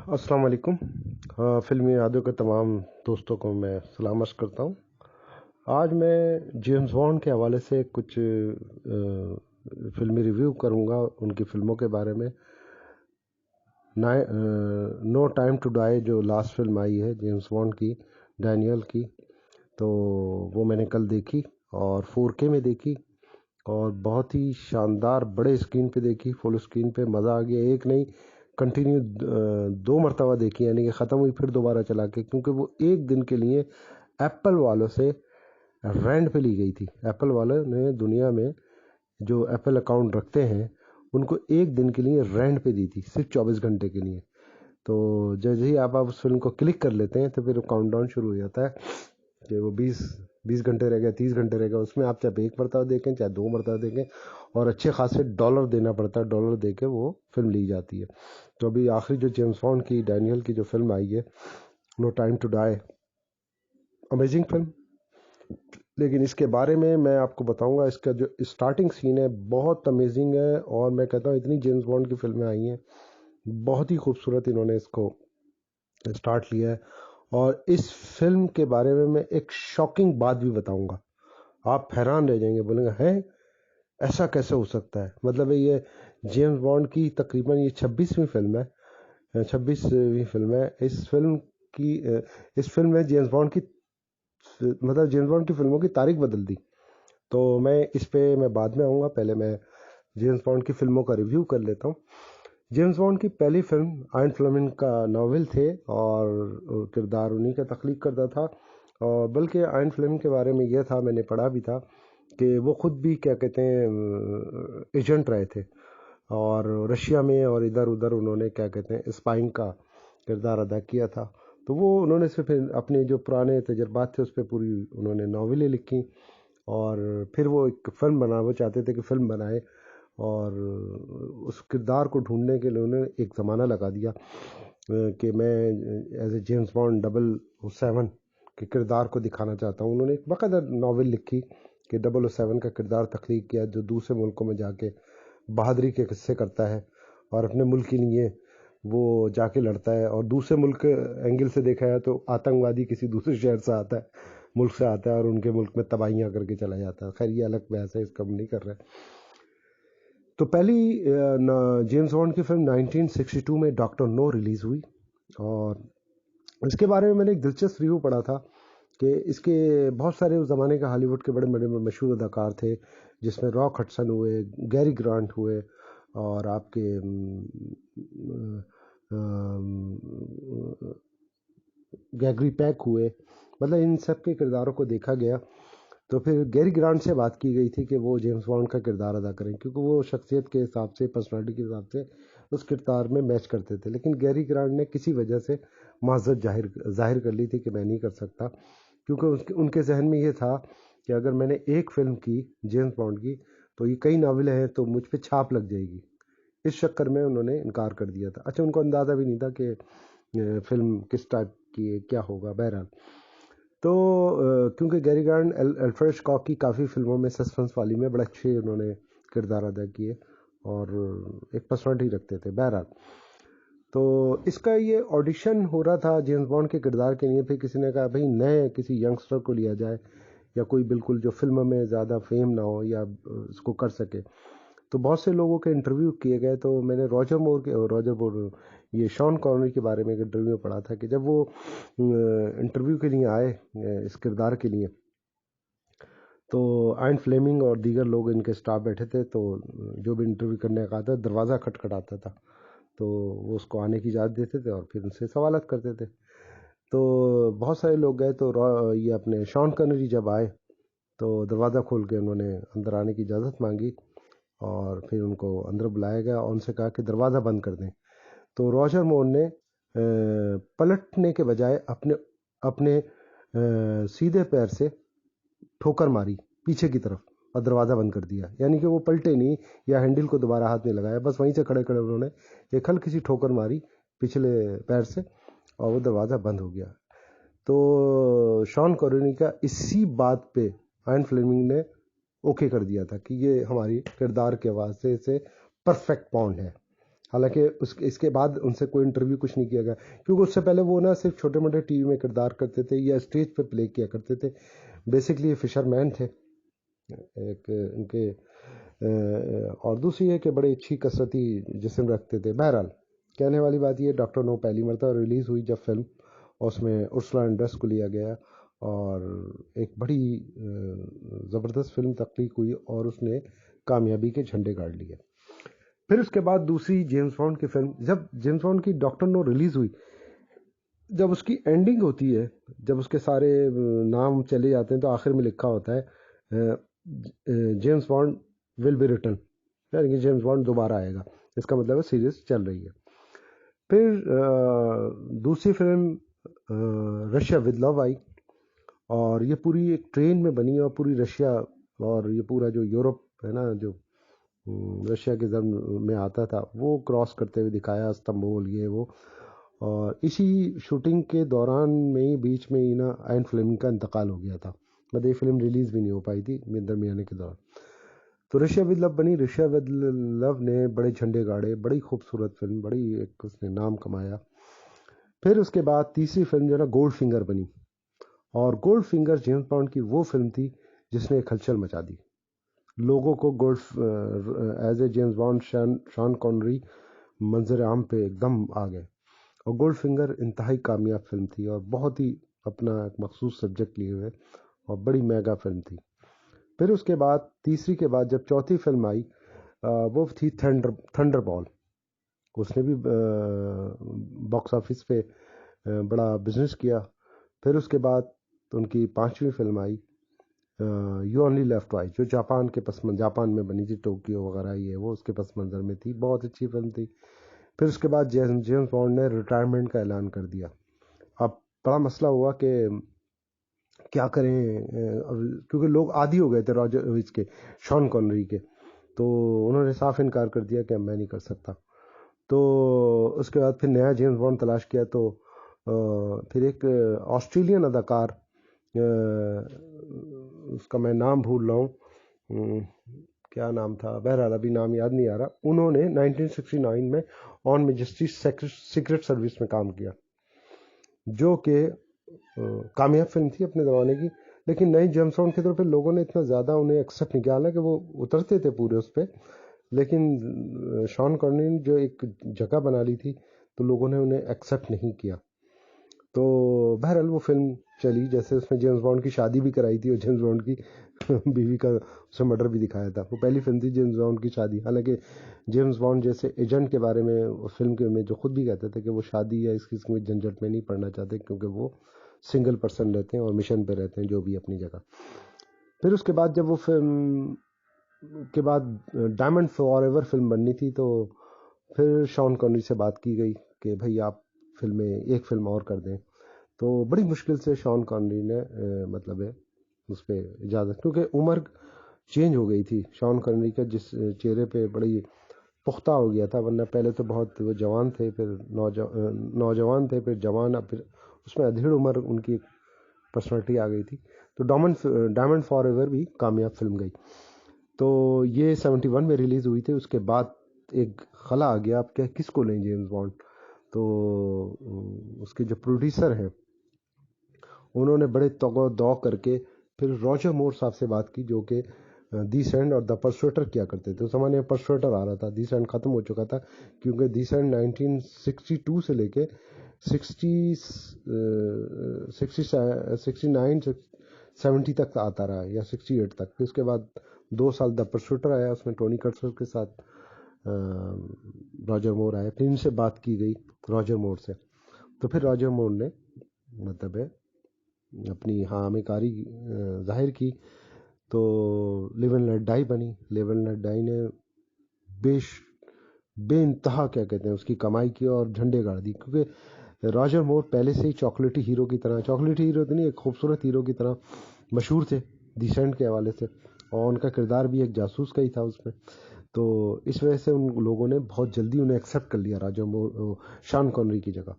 अस्सलाम वालेकुम। फ़िल्मी यादों के तमाम दोस्तों को मैं सलाम अर्ज़ करता हूँ। आज मैं जेम्स बॉन्ड के हवाले से कुछ फ़िल्मी रिव्यू करूँगा उनकी फ़िल्मों के बारे में। नो टाइम टू डाई जो लास्ट फ़िल्म आई है जेम्स बॉन्ड की, डैनियल की, तो वो मैंने कल देखी और 4K में देखी और बहुत ही शानदार बड़े स्क्रीन पे देखी, फुल स्क्रीन पे मज़ा आ गया। एक नहीं, कंटिन्यू 2 मरतबा देखी, यानी कि ख़त्म हुई फिर दोबारा चला के, क्योंकि वो एक दिन के लिए एप्पल वालों से रेंट पे ली गई थी। एप्पल वालों ने दुनिया में जो एप्पल अकाउंट रखते हैं उनको एक दिन के लिए रेंट पे दी थी, सिर्फ 24 घंटे के लिए। तो जैसे ही आप उस फिल्म को क्लिक कर लेते हैं तो फिर काउंटडाउन शुरू हो जाता है कि वो 20 घंटे रह गए, 30 घंटे रह गए। उसमें आप चाहे एक मरतबा देखें चाहे 2 मरतबा देखें, और अच्छे खासे डॉलर देना पड़ता है, डॉलर दे के वो फिल्म ली जाती है। तो अभी आखिरी जो जेम्स बॉन्ड की डैनियल की जो फिल्म आई है, no time to die, amazing film. लेकिन इसके बारे में मैं आपको बताऊंगा, इसका जो स्टार्टिंग सीन है बहुत अमेजिंग है, और मैं कहता हूँ इतनी जेम्स बॉन्ड की फिल्में आई हैं, बहुत ही खूबसूरत इन्होंने इसको स्टार्ट लिया है। और इस फिल्म के बारे में मैं एक शॉकिंग बात भी बताऊंगा, आप हैरान रह जाएंगे, बोलेंगे हैं ऐसा कैसे हो सकता है। मतलब ये जेम्स बॉन्ड की तकरीबन ये 26वीं फिल्म है, 26वीं फिल्म है। इस फिल्म में जेम्स बॉन्ड की, मतलब जेम्स बॉन्ड की फिल्मों की तारीख बदल दी। तो मैं बाद में आऊँगा, पहले मैं जेम्स बॉन्ड की फिल्मों का रिव्यू कर लेता हूँ। जेम्स बॉन्ड की पहली फिल्म आयन फ्लेमिंग का नावल थे, और किरदार उन्हीं का तख्लीक करता था। और बल्कि आयन फ्लेमिंग के बारे में यह था, मैंने पढ़ा भी था कि वो खुद भी क्या कहते हैं एजेंट रहे थे, और रशिया में और इधर उधर उन्होंने क्या कहते हैं स्पाइंग का किरदार अदा किया था। तो वो उन्होंने सिर्फ अपने जो पुराने तजर्बात थे उस पर पूरी उन्होंने नावलें लिखी, और फिर वो एक फ़िल्म बना, वो चाहते थे कि फ़िल्म बनाए, और उस किरदार को ढूंढने के लिए उन्होंने एक ज़माना लगा दिया कि मैं एज ए जेम्स बॉन्ड 007 के किरदार को दिखाना चाहता हूँ। उन्होंने एक बाकायदा नावल लिखी कि 007 का किरदार तख्लीक किया, जो दूसरे मुल्कों में जाके बहादुरी के किस्से करता है और अपने मुल्क के लिए वो जाके लड़ता है। और दूसरे मुल्क एंगल से देखा है तो आतंकवादी किसी दूसरे शहर से आता है, मुल्क से आता है, और उनके मुल्क में तबाहियाँ करके चला जाता है। खैर ये अलग बहस है, इसका हम नहीं कर रहे। तो पहली जेम्स बॉन्ड की फिल्म 1962 में डॉक्टर नो रिलीज़ हुई, और इसके बारे में मैंने एक दिलचस्प रिव्यू पढ़ा था कि इसके बहुत सारे उस ज़माने के हॉलीवुड के बड़े बड़े मशहूर अदाकार थे, जिसमें रॉक हडसन हुए, गैरी ग्रांट हुए, और आपके गैगरी पैक हुए। मतलब इन सब के किरदारों को देखा गया। तो फिर गैरी ग्रांट से बात की गई थी कि वो जेम्स बॉन्ड का किरदार अदा करें, क्योंकि वो शख्सियत के हिसाब से, पर्सनालिटी के हिसाब से उस किरदार में मैच करते थे। लेकिन गैरी ग्रांट ने किसी वजह से माजरत जाहिर कर ली थी कि मैं नहीं कर सकता, क्योंकि उनके जहन में ये था कि अगर मैंने एक फिल्म की जेम्स बॉन्ड की, तो ये कई नावलें हैं तो मुझ पर छाप लग जाएगी। इस चक्कर में उन्होंने इनकार कर दिया था। अच्छा, उनको अंदाज़ा भी नहीं था कि फिल्म किस टाइप की है, क्या होगा। बहरहाल, तो क्योंकि गैरी ग्रांट अल्फ्रेड हिचकॉक की काफ़ी फिल्मों में, सस्पेंस वाली में बड़े अच्छे उन्होंने किरदार अदा किए, और एक पर्सनालिटी रखते थे। बहरहाल, तो इसका ये ऑडिशन हो रहा था जेम्स बॉन्ड के किरदार के लिए। फिर किसी ने कहा भाई नए किसी यंगस्टर को लिया जाए, या कोई बिल्कुल जो फिल्म में ज़्यादा फेम ना हो या इसको कर सके। तो बहुत से लोगों के इंटरव्यू किए गए। तो मैंने ये शॉन कॉनरी के बारे में एक इंटरव्यू पढ़ा था कि जब वो इंटरव्यू के लिए आए इस किरदार के लिए, तो आयन फ्लेमिंग और दीगर लोग इनके स्टाफ बैठे थे। तो जो भी इंटरव्यू करने का आता, दरवाज़ा खटखटाता था, तो वो उसको आने की इजाज़त देते थे और फिर उनसे सवालत करते थे। तो बहुत सारे लोग गए, तो ये अपने शॉन कॉनरी जब आए तो दरवाज़ा खोल के उन्होंने अंदर आने की इजाज़त मांगी, और फिर उनको अंदर बुलाया गया और उनसे कहा कि दरवाज़ा बंद कर दें। तो रॉजर मोर ने पलटने के बजाय अपने अपने सीधे पैर से ठोकर मारी पीछे की तरफ और दरवाज़ा बंद कर दिया। यानी कि वो पलटे नहीं या हैंडल को दोबारा हाथ नहीं लगाया, बस वहीं से खड़े खड़े उन्होंने एक हल्की सी ठोकर मारी पिछले पैर से, और वो दरवाज़ा बंद हो गया। तो शॉन कॉनरी का इसी बात पे आयन फ्लेमिंग ने ओके कर दिया था कि ये हमारी किरदार के वास्ते से परफेक्ट बॉन्ड है। हालांकि इसके बाद उनसे कोई इंटरव्यू कुछ नहीं किया गया, क्योंकि उससे पहले वो ना सिर्फ छोटे मोटे टीवी में किरदार करते थे या स्टेज पे प्ले किया करते थे। बेसिकली ये फिशरमैन थे एक उनके, और दूसरी है कि बड़ी अच्छी कसरती जिस्म रखते थे। बहरहाल कहने वाली बात ये, डॉक्टर नो पहली मरतबा रिलीज़ हुई जब फिल्म, और उसमें उर्सुला एंड्रेस को लिया गया और एक बड़ी ज़बरदस्त फिल्म तख्लीक हुई और उसने कामयाबी के झंडे गाड़ लिए। फिर उसके बाद दूसरी जेम्स बॉन्ड की फिल्म, जब जेम्स बॉन्ड की डॉक्टर नो रिलीज़ हुई, जब उसकी एंडिंग होती है, जब उसके सारे नाम चले जाते हैं तो आखिर में लिखा होता है James bond will be return, यानी कि जेम्स बॉन्ड दोबारा आएगा। इसका मतलब है सीरीज चल रही है। फिर दूसरी film Russia with love I, और ये पूरी एक ट्रेन में बनी और पूरी रशिया और ये पूरा जो यूरोप है ना, जो रशिया के जम में आता था, वो क्रॉस करते हुए दिखाया, इस्तांबुल ये वो। और इसी शूटिंग के दौरान में ही बीच में ही ना आयन फ्लेमिंग का इंतकाल हो गया था, मतलब ये फिल्म रिलीज़ भी नहीं हो पाई थी दरमियाने के दौरान। तो रशिया विद लव बनी। रशिया विद लव ने बड़े झंडे गाड़े, बड़ी खूबसूरत फिल्म, बड़ी एक उसने नाम कमाया। फिर उसके बाद तीसरी फिल्म जो है ना गोल्ड फिंगर बनी, और गोल्ड फिंगर जेम्स बॉन्ड की वो फिल्म थी जिसने एक हलचल मचा दी। लोगों को gold as a James Bond Sean Connery मंजर आम पे एकदम आ गए, और गोल्ड फिंगर इंतहाई कामयाब फिल्म थी और बहुत ही अपना एक मखसूस सब्जेक्ट लिए हुए और बड़ी मेगा फिल्म थी। फिर उसके बाद तीसरी के बाद जब चौथी फिल्म आई, वो थी थंडर बॉल। उसने भी बॉक्स ऑफिस पे बड़ा बिजनेस किया। फिर उसके बाद उनकी पांचवी film I you only left twice, जो जापान में बनी थी, टोक्यो वगैरह ये वो उसके पस मंज़र में थी, बहुत अच्छी फिल्म थी। फिर उसके बाद जेम्स बॉन्ड ने रिटायरमेंट का ऐलान कर दिया। अब बड़ा मसला हुआ कि क्या करें, क्योंकि लोग आदी हो गए थे रॉजर इसके, शॉन कॉनरी के, तो उन्होंने साफ इनकार कर दिया कि मैं नहीं कर सकता। तो उसके बाद फिर नया जेम्स बॉन्ड तलाश किया, तो फिर एक ऑस्ट्रेलियन अदाकार, उसका मैं नाम भूल रहा हूँ, क्या नाम था, बहरहाल अभी नाम याद नहीं आ रहा, उन्होंने 1969 में ऑन मेजेस्टी सीक्रेट सर्विस में काम किया, जो कि कामयाब फिल्म थी अपने ज़माने की। लेकिन नई जेम्स बॉन्ड की तरफ लोगों ने इतना ज़्यादा उन्हें एक्सेप्ट नहीं किया, हालांकि वो उतरते थे पूरे उस पर, लेकिन शॉन कॉनरी ने जो एक जगह बना ली थी तो लोगों ने उन्हें एक्सेप्ट नहीं किया। तो बहरहाल वो फिल्म चली, जैसे उसमें जेम्स बॉन्ड की शादी भी कराई थी और जेम्स बॉन्ड की बीवी का उसमें मर्डर भी दिखाया था। वो पहली फिल्म थी जेम्स बॉन्ड की शादी, हालांकि जेम्स बॉन्ड जैसे एजेंट के बारे में फिल्म के में जो खुद भी कहते थे कि वो शादी या इस किस्म के झंझट में नहीं पड़ना चाहते, क्योंकि वो सिंगल पर्सन रहते हैं और मिशन पे रहते हैं, जो भी अपनी जगह। फिर उसके बाद जब वो फिल्म के बाद डायमंड फॉरएवर फिल्म बननी थी, तो फिर शॉन कॉनरी से बात की गई कि भाई आप एक फिल्म और कर दें। तो बड़ी मुश्किल से शॉन कॉनरी ने मतलब है उस पर इजाज़त, क्योंकि उम्र चेंज हो गई थी शॉन कॉनरी का, जिस चेहरे पे बड़ी पुख्ता हो गया था, वरना पहले तो बहुत वो जवान थे, फिर नौजवान थे, फिर जवान, फिर उसमें अधेड़ उम्र उनकी पर्सनालिटी आ गई थी। तो डायमंड फॉर एवर भी कामयाब फिल्म गई। तो ये 71 में रिलीज़ हुई थी। उसके बाद एक खला आ गया, अब क्या किसको लें जेम्स बॉन्ड। तो उसके जो प्रोड्यूसर हैं उन्होंने बड़े तगो दौ करके फिर रॉजर मोर साहब से बात की, जो कि दी सैंड और द परसुएटर किया करते थे। उस जमाने में परसुएटर आ रहा था, दी सैंड ख़त्म हो चुका था, क्योंकि दी सैंड 1962 से लेके 69 70 तक आता रहा, या 68 तक। फिर उसके बाद 2 साल द परसुएटर आया, उसमें टोनी कर्टज़र के साथ रॉजर मोर आया। फिर इनसे बात की गई रॉजर मोर से, तो फिर रॉजर मोर ने मतलब है अपनी हामीकारी जाहिर की। तो लिव एंड लेट डाई बनी। लिव एंड लेट डाई ने बेइंतहा क्या कहते हैं उसकी कमाई की और झंडे गाड़ दी, क्योंकि रॉजर मोर पहले से ही चॉकलेटी हीरो की तरह, चॉकलेटी हीरो तो नहीं, एक खूबसूरत हीरो की तरह मशहूर थे डिसेंट के हवाले से, और उनका किरदार भी एक जासूस का ही था उसमें। तो इस वजह से उन लोगों ने बहुत जल्दी उन्हें एक्सेप्ट कर लिया रॉजर मोर शॉन कॉनरी की जगह।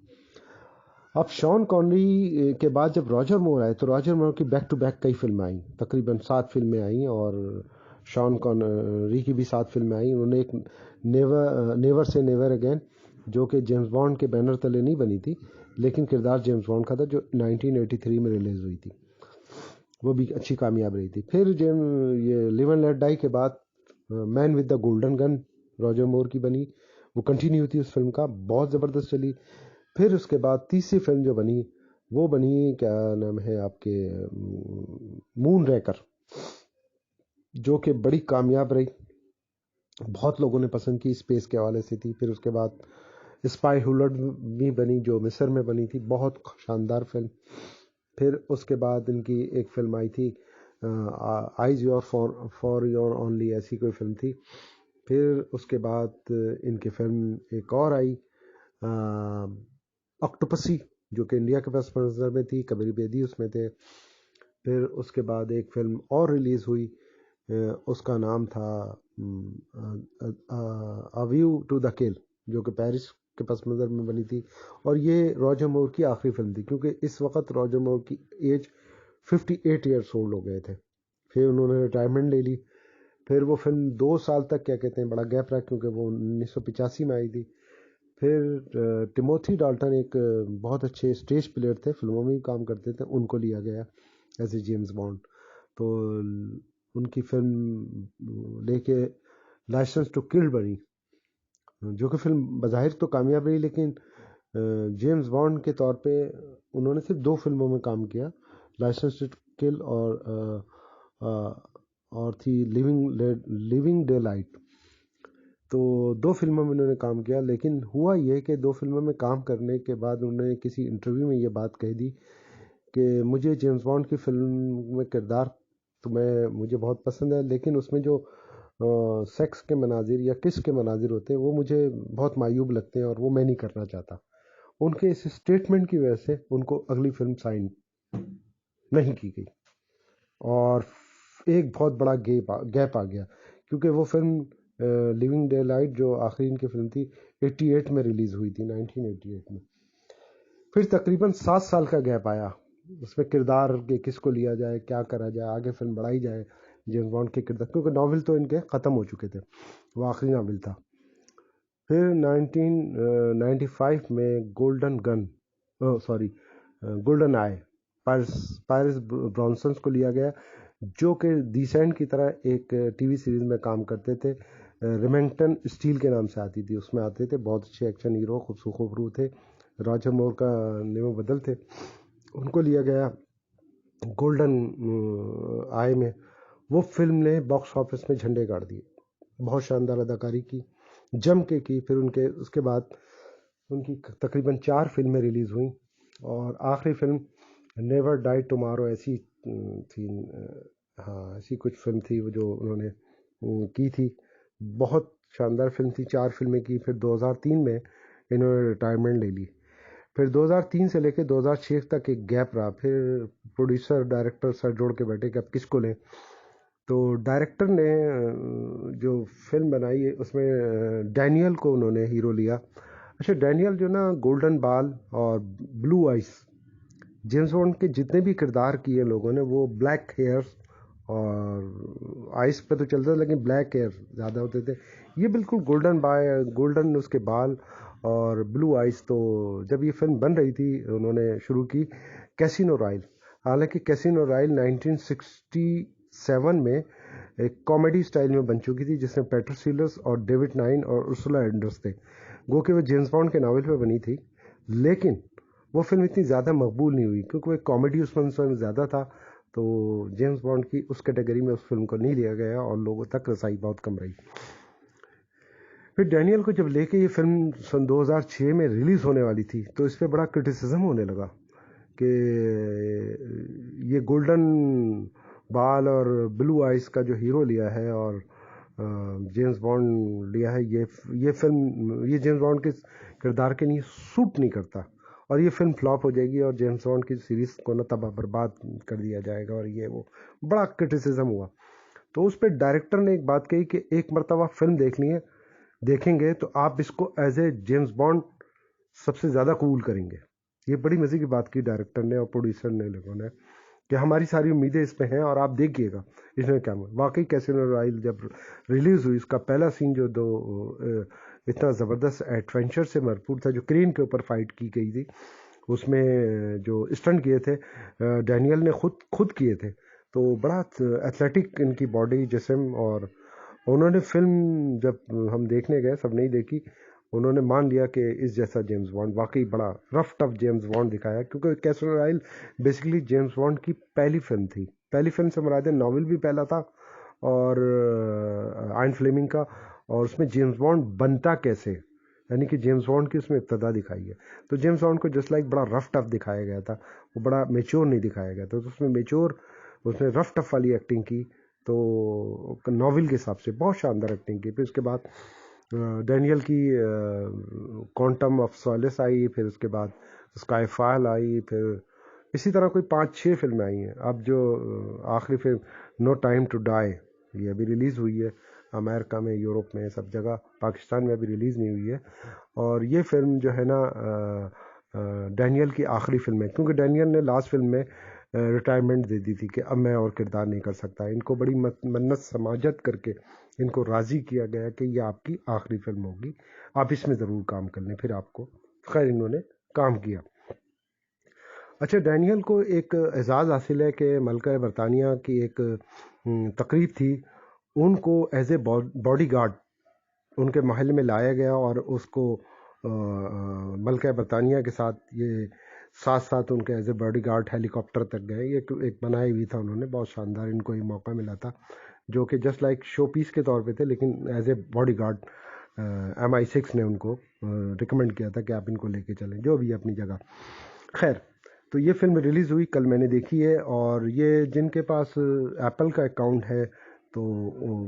अब शॉन कॉनरी के बाद जब रॉजर मोर आए, तो रॉजर मोर की बैक टू बैक कई फिल्में आई, तकरीबन 7 फिल्में आई, और शॉन कॉनरी की भी 7 फिल्में आई। उन्होंने एक नेवर से नेवर अगेन, जो कि जेम्स बॉन्ड के बैनर तले नहीं बनी थी, लेकिन किरदार जेम्स बॉन्ड का था, जो 1983 में रिलीज़ हुई थी, वो भी अच्छी कामयाब रही थी। फिर ये लिव एंड लेट डाई के बाद man with the golden gun Roger Moore की बनी, वो कंटिन्यू थी उस फिल्म का, बहुत ज़बरदस्त चली। फिर उसके बाद तीसरी फिल्म जो बनी वो बनी, क्या नाम है आपके, मून रैकर, जो कि बड़ी कामयाब रही, बहुत लोगों ने पसंद की, स्पेस के हवाले से थी। फिर उसके बाद स्पाई हुलट भी बनी, जो मिस्र में बनी थी, बहुत शानदार फिल्म। फिर उसके बाद इनकी एक फिल्म आई थी eyes your for your only, ऐसी कोई फिल्म थी। फिर उसके बाद इनकी फिल्म एक और आई ऑक्टोपसी, जो कि इंडिया के पास मंजर में थी, कबीर बेदी उसमें थे। फिर उसके बाद एक फिल्म और रिलीज़ हुई, उसका नाम था a view to the kill, जो कि पेरिस के पस मंज़र में बनी थी। और ये रॉजर मोर की आखिरी फिल्म थी, क्योंकि इस वक्त रॉजर मोर की एज 58 ईयर्स ओल्ड हो गए थे। फिर उन्होंने रिटायरमेंट ले ली। फिर वो फिल्म 2 साल तक, क्या कहते हैं, बड़ा गैप रहा, क्योंकि वो 1985 में आई थी। फिर टिमोथी डाल्टन एक बहुत अच्छे स्टेज प्लेयर थे, फिल्मों में भी काम करते थे, उनको लिया गया एज ए जेम्स बॉन्ड। तो उनकी फिल्म लेके लाइसेंस टू किल बनी, जो कि फिल्म बज़ाहिर तो कामयाब रही, लेकिन जेम्स बॉन्ड के तौर पे उन्होंने सिर्फ 2 फिल्मों में काम किया, लाइसेंस टू किल और थी लिविंग डे लाइट। तो 2 फिल्मों में उन्होंने काम किया, लेकिन हुआ ये कि 2 फिल्मों में काम करने के बाद उन्होंने किसी इंटरव्यू में ये बात कह दी कि मुझे जेम्स बॉन्ड की फिल्म में किरदार तो मुझे बहुत पसंद है, लेकिन उसमें जो सेक्स के मनाजिर या किस के मनाजिर होते हैं वो मुझे बहुत मायूब लगते हैं, और वो मैं नहीं करना चाहता। उनके इस स्टेटमेंट की वजह से उनको अगली फिल्म साइन नहीं की गई, और एक बहुत बड़ा गैप आ गया, क्योंकि वो फिल्म लिविंग डे लाइट, जो आखिरी इनकी फिल्म थी, 88 में रिलीज़ हुई थी, 1988 में। फिर तकरीबन 7 साल का गैप आया, उसमें किरदार के किसको लिया जाए, क्या करा जाए, आगे फिल्म बढ़ाई जाए जेम्स बॉन्ड के किरदार, क्योंकि नॉवल तो इनके ख़त्म हो चुके थे, वो आखिरी नॉवल था। फिर 1995 में गोल्डन गन, सॉरी गोल्डन आई, पायरस ब्रॉनसन को लिया गया, जो कि डिसेंट की तरह एक टीवी सीरीज में काम करते थे, रिमेंगटन स्टील के नाम से आती थी, उसमें आते थे, बहुत अच्छे एक्शन हीरो, खूबसूरत थे, रॉजर मोर का नेमो बदल थे, उनको लिया गया गोल्डन आई में। वो फिल्म ने बॉक्स ऑफिस में झंडे गाड़ दिए, बहुत शानदार अदाकारी की, जम के की। फिर उनके उसके बाद उनकी तकरीबन 4 फिल्में रिलीज़ हुई, और आखिरी फिल्म नेवर डाई टुमारो ऐसी थी, हाँ ऐसी कुछ फिल्म थी वो जो उन्होंने की थी, बहुत शानदार फिल्म थी, 4 फिल्में की। फिर 2003 में इन्होंने रिटायरमेंट ले ली। फिर 2003 से लेकर 2006 तक एक गैप रहा, फिर प्रोड्यूसर डायरेक्टर सर जोड़ के बैठे कि अब किसको लें। तो डायरेक्टर ने जो फिल्म बनाई है उसमें डैनियल को उन्होंने हीरो लिया। अच्छा, डैनियल जो ना गोल्डन बाल और ब्लू आइस, जेम्स बॉन्ड के जितने भी किरदार किए लोगों ने, वो ब्लैक हेयर्स और आइस पे तो चलता था, लेकिन ब्लैक हेयर ज़्यादा होते थे। ये बिल्कुल गोल्डन उसके बाल और ब्लू आइस। तो जब ये फिल्म बन रही थी उन्होंने शुरू की कैसीनो रॉयल, हालांकि कैसीनो रॉयल 1967 में एक कॉमेडी स्टाइल में बन चुकी थी, जिसमें पेटर सीलर्स और डेविड नाइन और उर्सुला एंडर्स थे। गो कि वो जेम्स बॉन्ड के नावल पे बनी थी, लेकिन वो फिल्म इतनी ज़्यादा मकबूल नहीं हुई, क्योंकि वो कॉमेडी उसमें ज़्यादा था, तो जेम्स बॉन्ड की उस कैटेगरी में उस फिल्म को नहीं लिया गया, और लोगों तक रसाई बहुत कम रही। फिर डैनियल को जब लेके ये फिल्म सन 2006 में रिलीज़ होने वाली थी, तो इस पर बड़ा क्रिटिसिज्म होने लगा कि ये गोल्डन बाल और ब्लू आइस का जो हीरो लिया है और जेम्स बॉन्ड लिया है, ये फिल्म ये जेम्स बॉन्ड के किरदार के लिए सूट नहीं करता, और ये फिल्म फ्लॉप हो जाएगी, और जेम्स बॉन्ड की सीरीज़ को ना तबाह बर्बाद कर दिया जाएगा, और ये वो बड़ा क्रिटिसिज्म हुआ। तो उस पर डायरेक्टर ने एक बात कही कि एक मरतबा फिल्म देखेंगे तो आप इसको एज ए जेम्स बॉन्ड सबसे ज़्यादा कबूल करेंगे। ये बड़ी मज़े की बात की डायरेक्टर ने और प्रोड्यूसर ने लोगों ने। कि हमारी सारी उम्मीदें इस पे हैं और आप देखिएगा इसमें क्या वाकई कैसीनो रॉयल जब रिलीज़ हुई, इसका पहला सीन जो इतना ज़बरदस्त एडवेंचर से भरपूर था, जो क्रेन के ऊपर फाइट की गई थी, उसमें जो स्टंट किए थे डैनियल ने खुद किए थे। तो बड़ा एथलेटिक इनकी बॉडी जिस्म, और उन्होंने फिल्म जब हम देखने गए, सब नहीं देखी, उन्होंने मान लिया कि इस जैसा जेम्स बॉन्ड वाकई बड़ा रफ टफ जेम्स बॉन्ड दिखाया, क्योंकि कैसनो रॉयल बेसिकली जेम्स बॉन्ड की पहली फिल्म थी। पहली फिल्म से मुराद नॉवल भी पहला था, और आयन फ्लेमिंग का, और उसमें जेम्स बॉन्ड बनता कैसे, यानी कि जेम्स बॉन्ड की उसमें इब्तदा दिखाई है। तो जेम्स बॉन्ड को जस्ट लाइक बड़ा रफ टफ दिखाया गया था, वो बड़ा मेच्योर नहीं दिखाया गया था। तो उसमें मेच्योर, उसने रफ टफ वाली एक्टिंग की, तो नॉवल के हिसाब से बहुत शानदार एक्टिंग की। फिर उसके बाद डैनियल की क्वांटम ऑफ सॉलेस आई, फिर उसके बाद स्काई फॉल आई, फिर इसी तरह कोई 5-6 फिल्में आई हैं। अब जो आखिरी film no time to die, ये अभी रिलीज़ हुई है अमेरिका में, यूरोप में, सब जगह। पाकिस्तान में अभी रिलीज़ नहीं हुई है। और ये फिल्म जो है ना डैनियल की आखिरी फिल्म है, क्योंकि डैनियल ने लास्ट फिल्म में रिटायरमेंट दे दी थी कि अब मैं और किरदार नहीं कर सकता। इनको बड़ी मन्नत समाजत करके इनको राज़ी किया गया कि ये आपकी आखिरी फिल्म होगी, आप इसमें ज़रूर काम कर लें। फिर आपको खैर इन्होंने काम किया। अच्छा, डैनियल को एक एजाज़ हासिल है कि मलका बरतानिया की एक तकरीब थी, उनको एज ए बॉडी गार्ड उनके महल में लाया गया, और उसको मलका बरतानिया के साथ ये साथ साथ उनके as a bodyguard helicopter तक गए। ये एक बनाया हुई था उन्होंने, बहुत शानदार इनको ये मौका मिला था, जो कि जस्ट लाइक शो पीस के तौर पे थे, लेकिन as a body guard MI6 ने उनको रिकमेंड किया था कि आप इनको लेके चलें, जो भी अपनी जगह। खैर, तो ये फिल्म रिलीज़ हुई, कल मैंने देखी है। और ये जिनके पास एप्पल का अकाउंट है, तो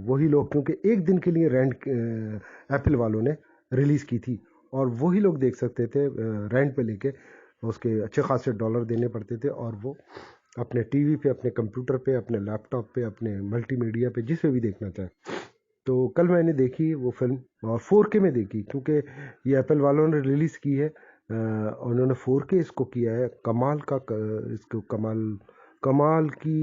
वही लोग, क्योंकि एक दिन के लिए रेंट एप्पल वालों ने रिलीज़ की थी, और वही लोग देख सकते थे रेंट पे लेके। उसके अच्छे खासे डॉलर देने पड़ते थे, और वो अपने टीवी पे, अपने कंप्यूटर पे, अपने लैपटॉप पे, अपने मल्टीमीडिया पे, जिस पे भी देखना चाहे। तो कल मैंने देखी वो फिल्म, और 4K में देखी, क्योंकि ये एप्पल वालों ने रिलीज़ की है। उन्होंने 4K इसको किया है, कमाल का इसको कमाल कमाल की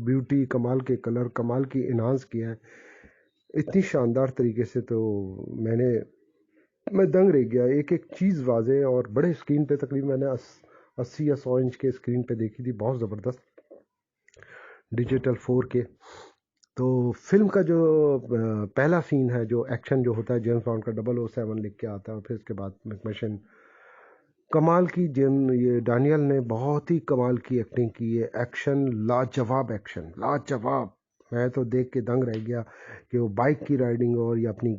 ब्यूटी, कमाल के कलर, कमाल की इन्हांस किया है इतनी शानदार तरीके से। तो मैं दंग रह गया, एक एक चीज़ वाजे, और बड़े स्क्रीन पे, तकरीबन मैंने 80 या 100 इंच के स्क्रीन पे देखी थी, बहुत ज़बरदस्त डिजिटल 4K। तो फिल्म का जो पहला सीन है, जो एक्शन जो होता है, जेम्स बॉन्ड का 007 लिख के आता है, और फिर उसके बाद मैकमिशन, कमाल की ये डैनियल ने बहुत ही कमाल की एक्टिंग की है। एक्शन लाजवाब, एक्शन लाजवाब। मैं तो देख के दंग रह गया कि वो बाइक की राइडिंग, और ये अपनी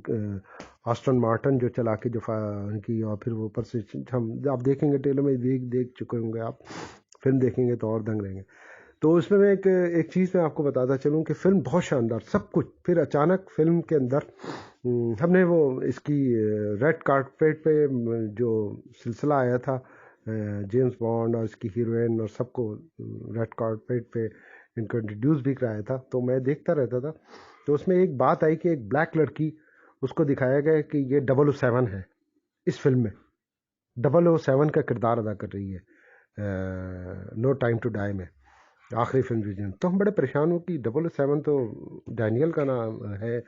आस्टन मार्टिन जो चला के जो उनकी, और फिर वो ऊपर से हम आप देखेंगे ट्रेलर में, देख चुके होंगे आप, फिल्म देखेंगे तो और दंग रहेंगे। तो उसमें मैं एक एक चीज़ मैं आपको बताता चलूँ कि फ़िल्म बहुत शानदार सब कुछ, फिर अचानक फ़िल्म के अंदर हमने वो इसकी रेड कारपेट पे जो सिलसिला आया था जेम्स बॉन्ड और इसकी हीरोइन और सबको रेड कारपेट पे इनको इंट्रोड्यूस भी कराया था, तो मैं देखता रहता था। तो उसमें एक बात आई कि एक ब्लैक लड़की, उसको दिखाया गया कि ये 007 है इस फिल्म में, 007 का किरदार अदा कर रही है नो टाइम टू डाई में, आखिरी फिल्म रीजन। तो हम बड़े परेशान हो कि 007 तो डैनियल का नाम है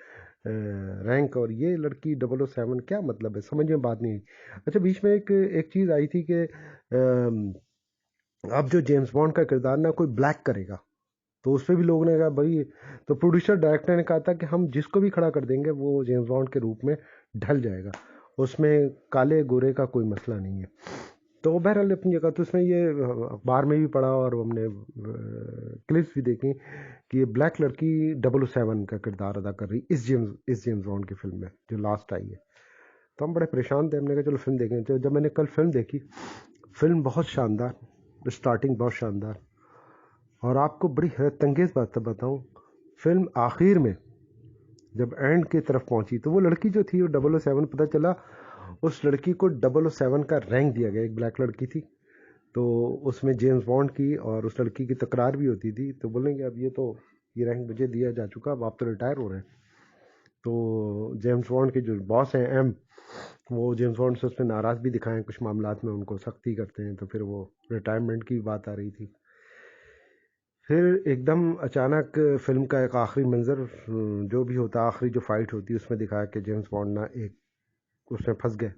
रैंक, और ये लड़की 007, क्या मतलब है, समझ में बात नहीं आई। अच्छा, बीच में एक एक चीज़ आई थी कि अब जो जेम्स बॉन्ड का किरदार ना कोई ब्लैक करेगा, तो उस पर भी लोगों ने कहा भाई, तो प्रोड्यूसर डायरेक्टर ने कहा था कि हम जिसको भी खड़ा कर देंगे वो जेम्स बॉन्ड के रूप में ढल जाएगा, उसमें काले गोरे का कोई मसला नहीं है। तो बहरहाल अपनी जगह, तो इसमें ये अखबार में भी पढ़ा और हमने क्लिप्स भी देखी कि ये ब्लैक लड़की 007 का किरदार अदा कर रही इस जेम्स बॉन्ड की फिल्म में जो लास्ट आई है। तो हम बड़े परेशान थे, हमने कहा चलो फिल्म देखें। तो जब मैंने कल फिल्म देखी, फिल्म बहुत शानदार, स्टार्टिंग बहुत शानदार, और आपको बड़ी हैरत अंगेज़ बात बताऊँ, फिल्म आखिर में जब एंड की तरफ पहुंची, तो वो लड़की जो थी वो 007, पता चला उस लड़की को 007 का रैंक दिया गया, एक ब्लैक लड़की थी। तो उसमें जेम्स बॉन्ड की और उस लड़की की तकरार भी होती थी, तो बोलेंगे अब ये रैंक मुझे दिया जा चुका, अब आप तो रिटायर हो रहे हैं। तो जेम्स बॉन्ड के जो बॉस हैं एम, वो जेम्स बॉन्ड से उसमें नाराज़ भी दिखाएं, कुछ मामलात में उनको सख्ती करते हैं, तो फिर वो रिटायरमेंट की बात आ रही थी। फिर एकदम अचानक फिल्म का एक आखिरी मंजर, जो भी होता आखिरी जो फाइट होती है उसमें दिखाया कि जेम्स बॉन्ड ना एक उसमें फंस गए